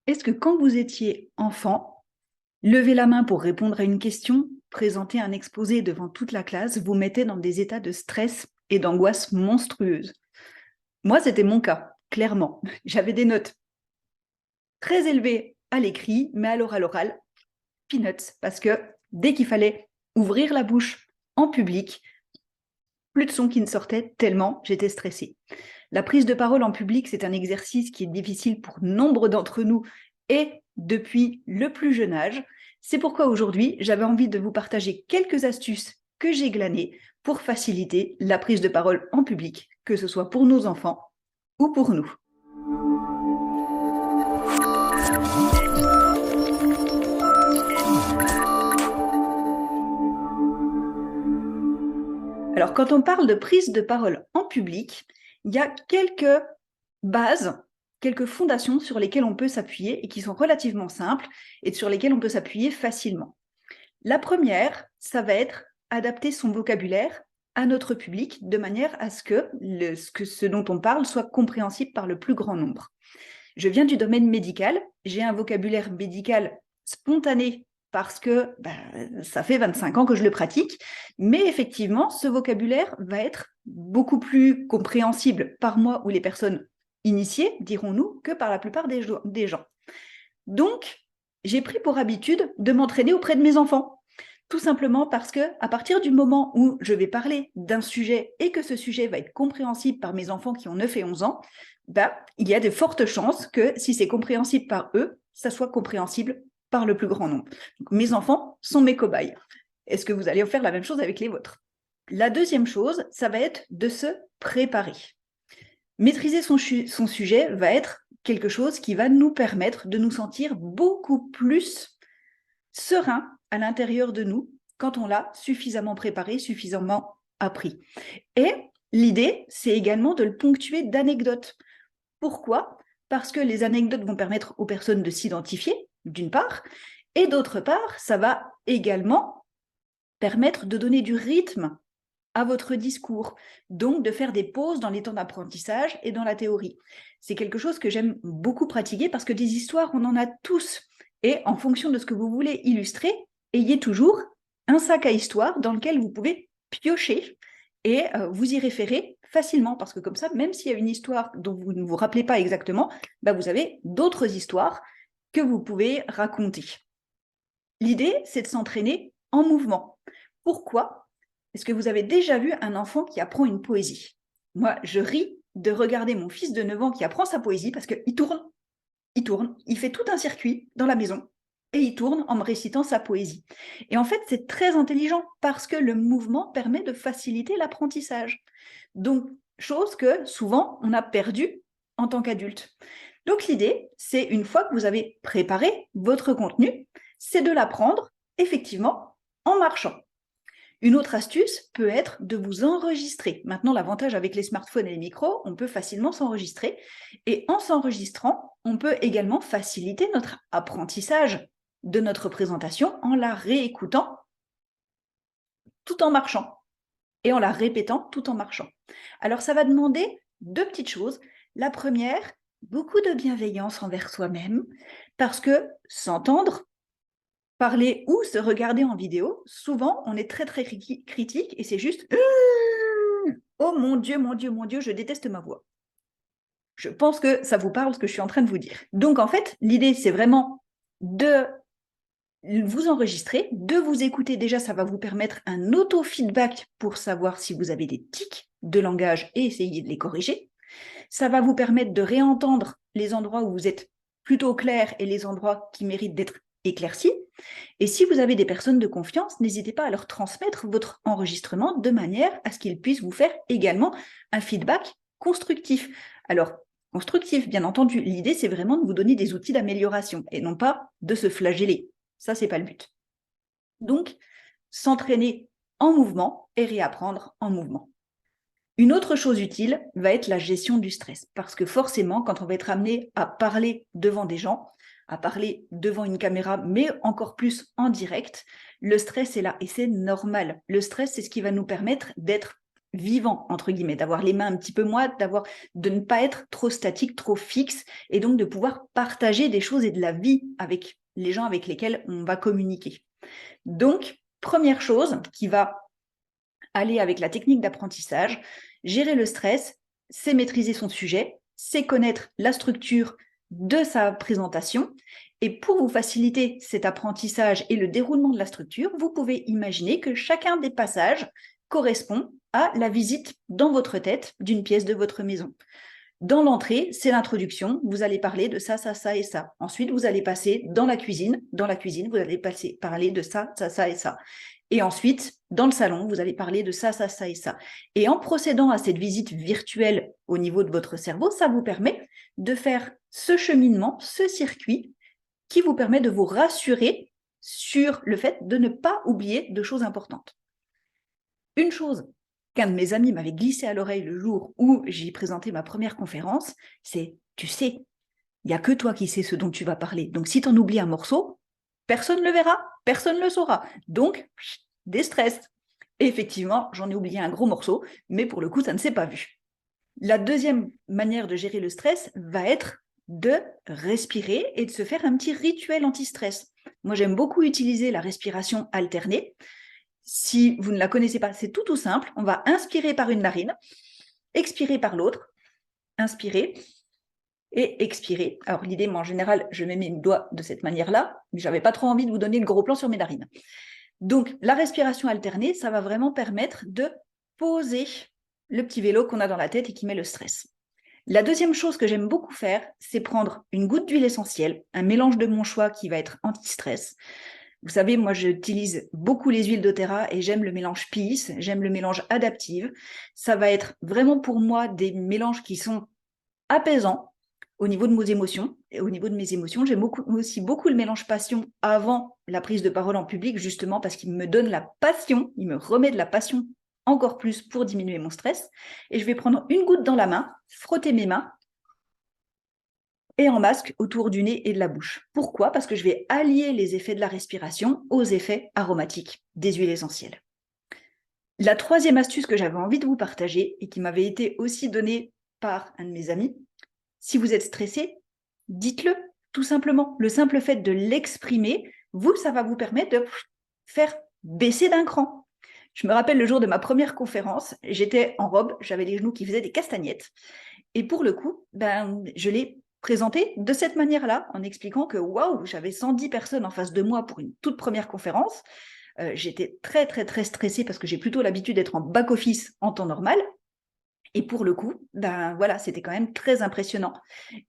Est-ce que quand vous étiez enfant, lever la main pour répondre à une question, présenter un exposé devant toute la classe, vous mettait dans des états de stress et d'angoisse monstrueuse? Moi, c'était mon cas, clairement. J'avais des notes très élevées à l'écrit, mais alors à l'oral, peanuts, parce que dès qu'il fallait ouvrir la bouche en public, plus de son qui ne sortait tellement j'étais stressée. La prise de parole en public, c'est un exercice qui est difficile pour nombre d'entre nous et depuis le plus jeune âge. C'est pourquoi aujourd'hui, j'avais envie de vous partager quelques astuces que j'ai glanées pour faciliter la prise de parole en public, que ce soit pour nos enfants ou pour nous. Alors, quand on parle de prise de parole en public, il y a quelques bases, quelques fondations sur lesquelles on peut s'appuyer et qui sont relativement simples et sur lesquelles on peut s'appuyer facilement. La première, ça va être adapter son vocabulaire à notre public de manière à ce que ce dont on parle soit compréhensible par le plus grand nombre. Je viens du domaine médical, j'ai un vocabulaire médical spontané parce que ça fait 25 ans que je le pratique, mais effectivement, ce vocabulaire va être beaucoup plus compréhensible par moi ou les personnes initiées, dirons-nous, que par la plupart des gens. Donc, j'ai pris pour habitude de m'entraîner auprès de mes enfants. Tout simplement parce que, à partir du moment où je vais parler d'un sujet et que ce sujet va être compréhensible par mes enfants qui ont 9 et 11 ans, il y a de fortes chances que si c'est compréhensible par eux, ça soit compréhensible par le plus grand nombre. Donc, mes enfants sont mes cobayes. Est-ce que vous allez faire la même chose avec les vôtres? La deuxième chose, ça va être de se préparer. Maîtriser son sujet va être quelque chose qui va nous permettre de nous sentir beaucoup plus serein à l'intérieur de nous quand on l'a suffisamment préparé, suffisamment appris. Et l'idée, c'est également de le ponctuer d'anecdotes. Pourquoi? Parce que les anecdotes vont permettre aux personnes de s'identifier, d'une part, et d'autre part, ça va également permettre de donner du rythme à votre discours, donc de faire des pauses dans les temps d'apprentissage et dans la théorie. C'est quelque chose que j'aime beaucoup pratiquer parce que des histoires, on en a tous. Et en fonction de ce que vous voulez illustrer, ayez toujours un sac à histoire dans lequel vous pouvez piocher et vous y référer facilement, parce que comme ça, même s'il y a une histoire dont vous ne vous rappelez pas exactement, vous avez d'autres histoires que vous pouvez raconter. L'idée, c'est de s'entraîner en mouvement. Pourquoi? Est-ce que vous avez déjà vu un enfant qui apprend une poésie? Moi, je ris de regarder mon fils de 9 ans qui apprend sa poésie parce qu'il tourne, il fait tout un circuit dans la maison et il tourne en me récitant sa poésie. Et en fait, c'est très intelligent parce que le mouvement permet de faciliter l'apprentissage. Donc, chose que souvent, on a perdue en tant qu'adulte. Donc, l'idée, c'est une fois que vous avez préparé votre contenu, c'est de l'apprendre effectivement en marchant. Une autre astuce peut être de vous enregistrer. Maintenant, l'avantage avec les smartphones et les micros, on peut facilement s'enregistrer. Et en s'enregistrant, on peut également faciliter notre apprentissage de notre présentation en la réécoutant tout en marchant et en la répétant tout en marchant. Alors, ça va demander deux petites choses. La première, beaucoup de bienveillance envers soi-même, parce que s'entendre, parler ou se regarder en vidéo, souvent, on est très, très critique et c'est juste « Oh mon Dieu, mon Dieu, mon Dieu, je déteste ma voix ». Je pense que ça vous parle ce que je suis en train de vous dire. Donc, en fait, l'idée, c'est vraiment de vous enregistrer, de vous écouter. Déjà, ça va vous permettre un auto-feedback pour savoir si vous avez des tics de langage et essayer de les corriger. Ça va vous permettre de réentendre les endroits où vous êtes plutôt clair et les endroits qui méritent d'être éclaircis. Et si vous avez des personnes de confiance, n'hésitez pas à leur transmettre votre enregistrement de manière à ce qu'ils puissent vous faire également un feedback constructif. Alors, constructif, bien entendu, l'idée, c'est vraiment de vous donner des outils d'amélioration et non pas de se flageller. Ça, c'est pas le but. Donc, s'entraîner en mouvement et réapprendre en mouvement. Une autre chose utile va être la gestion du stress, parce que forcément, quand on va être amené à parler devant des gens, à parler devant une caméra, mais encore plus en direct, le stress est là et c'est normal. Le stress, c'est ce qui va nous permettre d'être vivant, entre guillemets, d'avoir les mains un petit peu moites, de ne pas être trop statique, trop fixe, et donc de pouvoir partager des choses et de la vie avec les gens avec lesquels on va communiquer. Donc, première chose qui va aller avec la technique d'apprentissage, gérer le stress, c'est maîtriser son sujet, c'est connaître la structure de sa présentation. Et pour vous faciliter cet apprentissage et le déroulement de la structure, vous pouvez imaginer que chacun des passages correspond à la visite dans votre tête d'une pièce de votre maison. Dans l'entrée, c'est l'introduction. Vous allez parler de ça, ça, ça et ça. Ensuite, vous allez passer dans la cuisine. Dans la cuisine, vous allez parler de ça, ça, ça et ça. Et ensuite, dans le salon, vous allez parler de ça, ça, ça et ça. Et en procédant à cette visite virtuelle au niveau de votre cerveau, ça vous permet de faire ce cheminement, ce circuit qui vous permet de vous rassurer sur le fait de ne pas oublier de choses importantes. Une chose qu'un de mes amis m'avait glissé à l'oreille le jour où j'ai présenté ma première conférence, c'est « tu sais, il n'y a que toi qui sais ce dont tu vas parler. Donc si tu en oublies un morceau, personne ne le verra, personne ne le saura. Donc, déstress. » Et effectivement, j'en ai oublié un gros morceau, mais pour le coup, ça ne s'est pas vu. La deuxième manière de gérer le stress va être de respirer et de se faire un petit rituel anti-stress. Moi, j'aime beaucoup utiliser la respiration alternée. Si vous ne la connaissez pas, c'est tout simple. On va inspirer par une narine, expirer par l'autre, inspirer et expirer. Alors l'idée, moi en général, je mets mes doigts de cette manière-là, mais je n'avais pas trop envie de vous donner le gros plan sur mes narines. Donc la respiration alternée, ça va vraiment permettre de poser le petit vélo qu'on a dans la tête et qui met le stress. La deuxième chose que j'aime beaucoup faire, c'est prendre une goutte d'huile essentielle, un mélange de mon choix qui va être anti-stress. Vous savez, moi, j'utilise beaucoup les huiles doTERRA et j'aime le mélange Peace, j'aime le mélange Adaptive. Ça va être vraiment pour moi des mélanges qui sont apaisants au niveau de mes émotions. Et au niveau de mes émotions, j'aime aussi beaucoup le mélange Passion avant la prise de parole en public, justement parce qu'il me donne la passion, il me remet de la passion encore plus pour diminuer mon stress. Et je vais prendre une goutte dans la main, frotter mes mains, et en masque autour du nez et de la bouche. Pourquoi? Parce que je vais allier les effets de la respiration aux effets aromatiques des huiles essentielles. La troisième astuce que j'avais envie de vous partager et qui m'avait été aussi donnée par un de mes amis, si vous êtes stressé, dites-le tout simplement. Le simple fait de l'exprimer, ça va vous permettre de faire baisser d'un cran. Je me rappelle le jour de ma première conférence, j'étais en robe, j'avais les genoux qui faisaient des castagnettes. Et pour le coup, je l'ai présenté de cette manière-là, en expliquant que waouh, j'avais 110 personnes en face de moi pour une toute première conférence. J'étais très, très, très stressée parce que j'ai plutôt l'habitude d'être en back-office en temps normal. Et pour le coup, voilà, c'était quand même très impressionnant.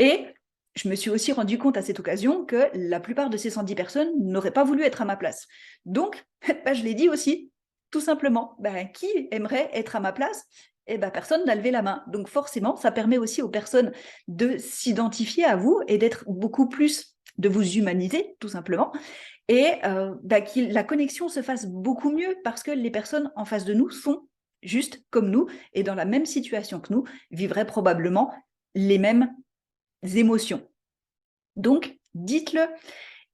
Et je me suis aussi rendu compte à cette occasion que la plupart de ces 110 personnes n'auraient pas voulu être à ma place. Donc, je l'ai dit aussi, tout simplement, qui aimerait être à ma place? Personne n'a levé la main. Donc forcément, ça permet aussi aux personnes de s'identifier à vous et d'être beaucoup plus, de vous humaniser, tout simplement, et que la connexion se fasse beaucoup mieux parce que les personnes en face de nous sont juste comme nous et dans la même situation que nous, vivraient probablement les mêmes émotions. Donc, dites-le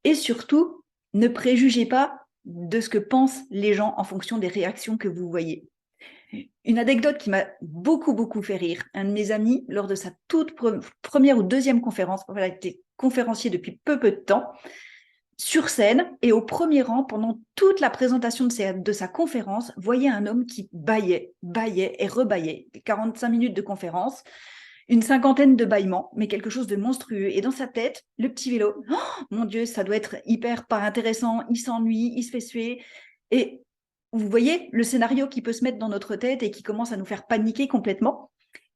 et surtout, ne préjugez pas de ce que pensent les gens en fonction des réactions que vous voyez. Une anecdote qui m'a beaucoup fait rire. Un de mes amis, lors de sa toute première ou deuxième conférence, il a été conférencier depuis peu de temps, sur scène et au premier rang, pendant toute la présentation de sa conférence, voyait un homme qui bâillait et rebâillait. 45 minutes de conférence, une cinquantaine de bâillements, mais quelque chose de monstrueux. Et dans sa tête, le petit vélo, oh, mon Dieu, ça doit être hyper pas intéressant, il s'ennuie, il se fait suer. Et vous voyez le scénario qui peut se mettre dans notre tête et qui commence à nous faire paniquer complètement.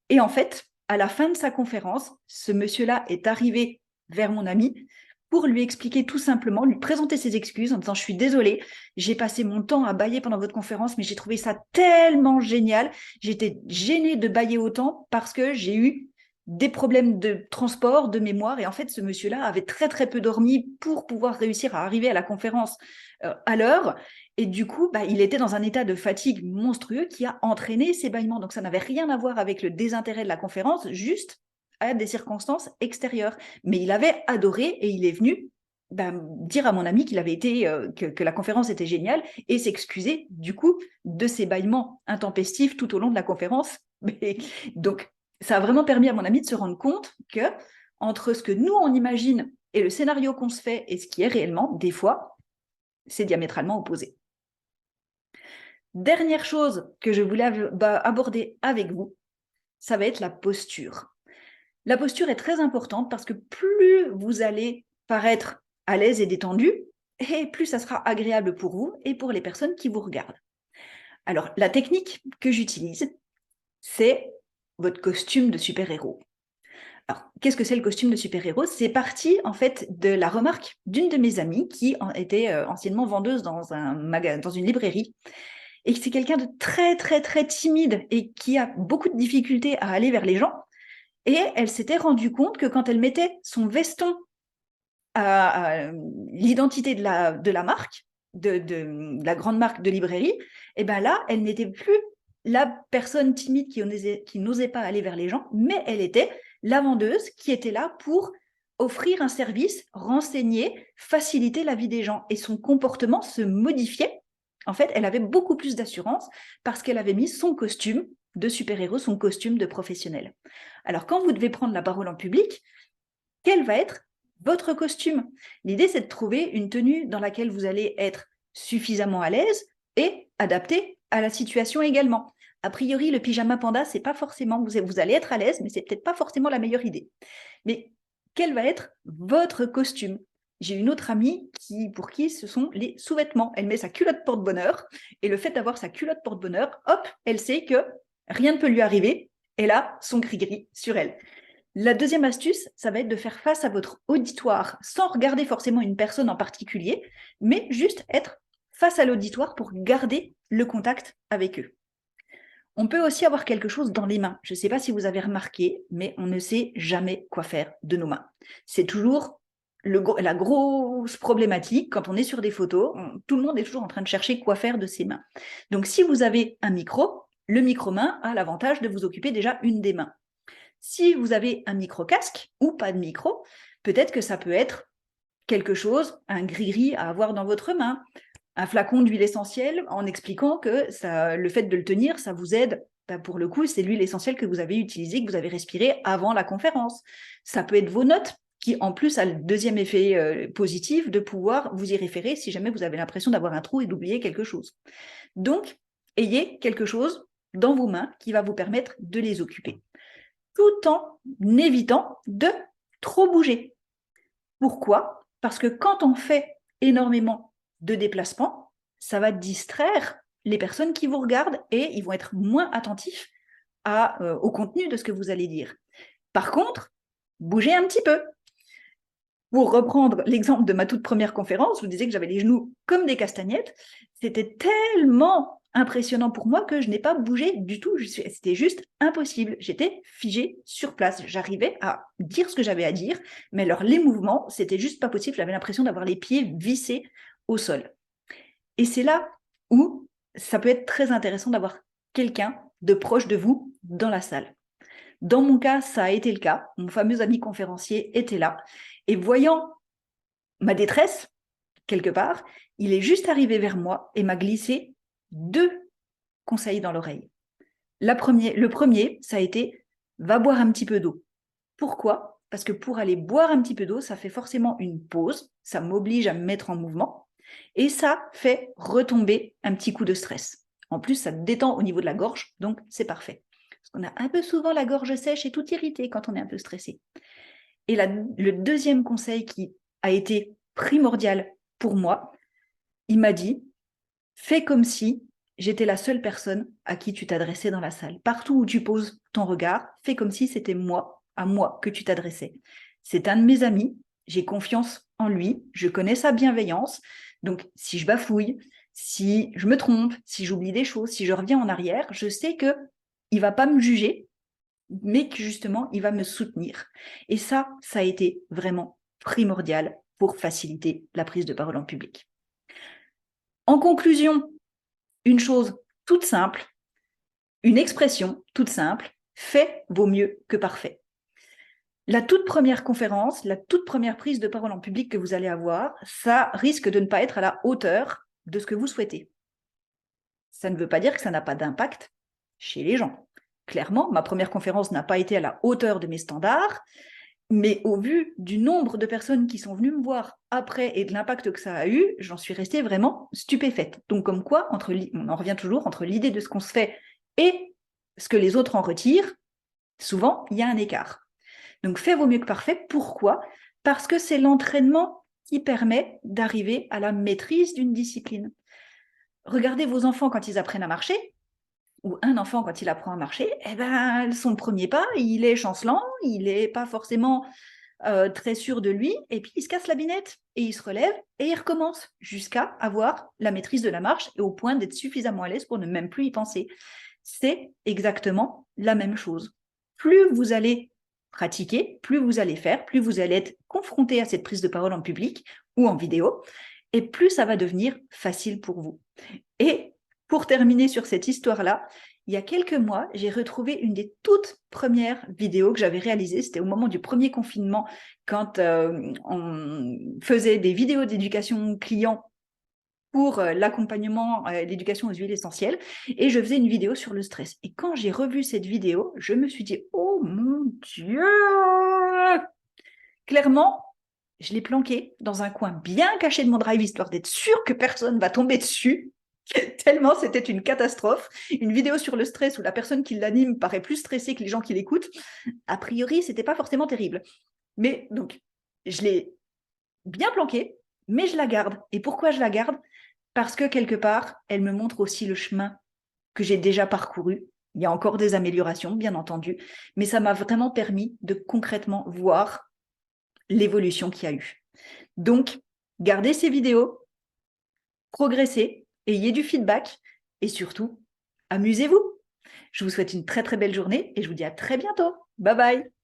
Et en fait, à la fin de sa conférence, ce monsieur-là est arrivé vers mon ami pour lui expliquer tout simplement, lui présenter ses excuses en disant « Je suis désolée, j'ai passé mon temps à bâiller pendant votre conférence, mais j'ai trouvé ça tellement génial. J'étais gênée de bâiller autant parce que j'ai eu des problèmes de transport, de mémoire. Et en fait, ce monsieur-là avait très peu dormi pour pouvoir réussir à arriver à la conférence à l'heure. Et du coup, il était dans un état de fatigue monstrueux qui a entraîné ces bâillements. Donc, ça n'avait rien à voir avec le désintérêt de la conférence, juste à des circonstances extérieures. Mais il avait adoré et il est venu dire à mon ami qu'il avait été, que la conférence était géniale et s'excuser du coup de ses bâillements intempestifs tout au long de la conférence. Donc, ça a vraiment permis à mon ami de se rendre compte que entre ce que nous on imagine et le scénario qu'on se fait et ce qui est réellement, des fois, c'est diamétralement opposé. Dernière chose que je voulais aborder avec vous, ça va être la posture. La posture est très importante parce que plus vous allez paraître à l'aise et détendu, et plus ça sera agréable pour vous et pour les personnes qui vous regardent. Alors, la technique que j'utilise, c'est votre costume de super-héros. Alors, qu'est-ce que c'est le costume de super-héros? C'est parti, en fait, de la remarque d'une de mes amies qui était anciennement vendeuse dans une librairie. Et c'est quelqu'un de très, très, très timide et qui a beaucoup de difficultés à aller vers les gens. Et elle s'était rendue compte que quand elle mettait son veston à l'identité de la marque, de la grande marque de librairie, et ben là, elle n'était plus la personne timide qui n'osait pas aller vers les gens, mais elle était la vendeuse qui était là pour offrir un service, renseigner, faciliter la vie des gens. Et son comportement se modifiait. En fait, elle avait beaucoup plus d'assurance parce qu'elle avait mis son costume de super-héros, son costume de professionnel. Alors, quand vous devez prendre la parole en public, quel va être votre costume? L'idée, c'est de trouver une tenue dans laquelle vous allez être suffisamment à l'aise et adapté à la situation également. A priori, le pyjama panda, c'est pas forcément, vous allez être à l'aise, mais c'est peut-être pas forcément la meilleure idée. Mais quel va être votre costume? J'ai une autre amie pour qui ce sont les sous-vêtements. Elle met sa culotte porte-bonheur et le fait d'avoir sa culotte porte-bonheur, hop, elle sait que rien ne peut lui arriver. Elle a son gris-gris sur elle. La deuxième astuce, ça va être de faire face à votre auditoire sans regarder forcément une personne en particulier, mais juste être face à l'auditoire pour garder le contact avec eux. On peut aussi avoir quelque chose dans les mains. Je ne sais pas si vous avez remarqué, mais on ne sait jamais quoi faire de nos mains. C'est toujours la grosse problématique quand on est sur des photos. Tout le monde est toujours en train de chercher quoi faire de ses mains. Donc si vous avez un micro, le micro-main a l'avantage de vous occuper déjà une des mains. Si vous avez un micro-casque ou pas de micro, peut-être que ça peut être quelque chose, un gris-gris à avoir dans votre main, un flacon d'huile essentielle en expliquant que le fait de le tenir, ça vous aide. Pour le coup, c'est l'huile essentielle que vous avez utilisée, que vous avez respirée avant la conférence. Ça peut être vos notes qui, en plus, a le deuxième effet positif de pouvoir vous y référer si jamais vous avez l'impression d'avoir un trou et d'oublier quelque chose. Donc, ayez quelque chose dans vos mains qui va vous permettre de les occuper, tout en évitant de trop bouger. Pourquoi? Parce que quand on fait énormément de déplacements, ça va distraire les personnes qui vous regardent et ils vont être moins attentifs au contenu de ce que vous allez dire. Par contre, bougez un petit peu. Pour reprendre l'exemple de ma toute première conférence, je vous disais que j'avais les genoux comme des castagnettes. C'était tellement impressionnant pour moi que je n'ai pas bougé du tout. C'était juste impossible. J'étais figée sur place. J'arrivais à dire ce que j'avais à dire, mais alors les mouvements, c'était juste pas possible. J'avais l'impression d'avoir les pieds vissés au sol. Et c'est là où ça peut être très intéressant d'avoir quelqu'un de proche de vous dans la salle. Dans mon cas, ça a été le cas. Mon fameux ami conférencier était là. Et voyant ma détresse, quelque part, il est juste arrivé vers moi et m'a glissé 2 conseils dans l'oreille. Le premier, ça a été « va boire un petit peu d'eau ». Pourquoi? Parce que pour aller boire un petit peu d'eau, ça fait forcément une pause, ça m'oblige à me mettre en mouvement et ça fait retomber un petit coup de stress. En plus, ça détend au niveau de la gorge, donc c'est parfait. Parce qu'on a un peu souvent la gorge sèche et tout irrité quand on est un peu stressé. Et le deuxième conseil qui a été primordial pour moi, il m'a dit « fais comme si j'étais la seule personne à qui tu t'adressais dans la salle. Partout où tu poses ton regard, fais comme si c'était à moi que tu t'adressais. C'est un de mes amis, j'ai confiance en lui, je connais sa bienveillance, donc si je bafouille, si je me trompe, si j'oublie des choses, si je reviens en arrière, je sais qu'il ne va pas me juger, mais que justement, il va me soutenir. Et ça a été vraiment primordial pour faciliter la prise de parole en public. En conclusion, une chose toute simple, une expression toute simple, fait vaut mieux que parfait. La toute première conférence, la toute première prise de parole en public que vous allez avoir, ça risque de ne pas être à la hauteur de ce que vous souhaitez. Ça ne veut pas dire que ça n'a pas d'impact chez les gens. Clairement, ma première conférence n'a pas été à la hauteur de mes standards, mais au vu du nombre de personnes qui sont venues me voir après et de l'impact que ça a eu, j'en suis restée vraiment stupéfaite. Donc comme quoi, on en revient toujours, entre l'idée de ce qu'on se fait et ce que les autres en retirent, souvent, il y a un écart. Donc, fait vaut mieux que parfait. Pourquoi? Parce que c'est l'entraînement qui permet d'arriver à la maîtrise d'une discipline. Regardez vos enfants quand ils apprennent à marcher, ou un enfant quand il apprend à marcher, eh ben, son premier pas, il est chancelant, il n'est pas forcément très sûr de lui, et puis il se casse la binette, et il se relève, et il recommence, jusqu'à avoir la maîtrise de la marche, et au point d'être suffisamment à l'aise pour ne même plus y penser. C'est exactement la même chose. Plus vous allez pratiquer, plus vous allez faire, plus vous allez être confronté à cette prise de parole en public ou en vidéo, et plus ça va devenir facile pour vous. Et pour terminer sur cette histoire-là, il y a quelques mois, j'ai retrouvé une des toutes premières vidéos que j'avais réalisées. C'était au moment du premier confinement, quand on faisait des vidéos d'éducation client pour l'accompagnement, l'éducation aux huiles essentielles, et je faisais une vidéo sur le stress. Et quand j'ai revu cette vidéo, je me suis dit, oh mon Dieu! Clairement, je l'ai planquée dans un coin bien caché de mon drive, histoire d'être sûre que personne ne va tomber dessus, tellement c'était une catastrophe. Une vidéo sur le stress où la personne qui l'anime paraît plus stressée que les gens qui l'écoutent, a priori, c'était pas forcément terrible. Mais donc, je l'ai bien planquée, mais je la garde. Et pourquoi je la garde? Parce que quelque part, elle me montre aussi le chemin que j'ai déjà parcouru. Il y a encore des améliorations, bien entendu, mais ça m'a vraiment permis de concrètement voir l'évolution qu'il y a eu. Donc, gardez ces vidéos, progressez, ayez du feedback et surtout, amusez-vous. Je vous souhaite une très très belle journée et je vous dis à très bientôt. Bye bye.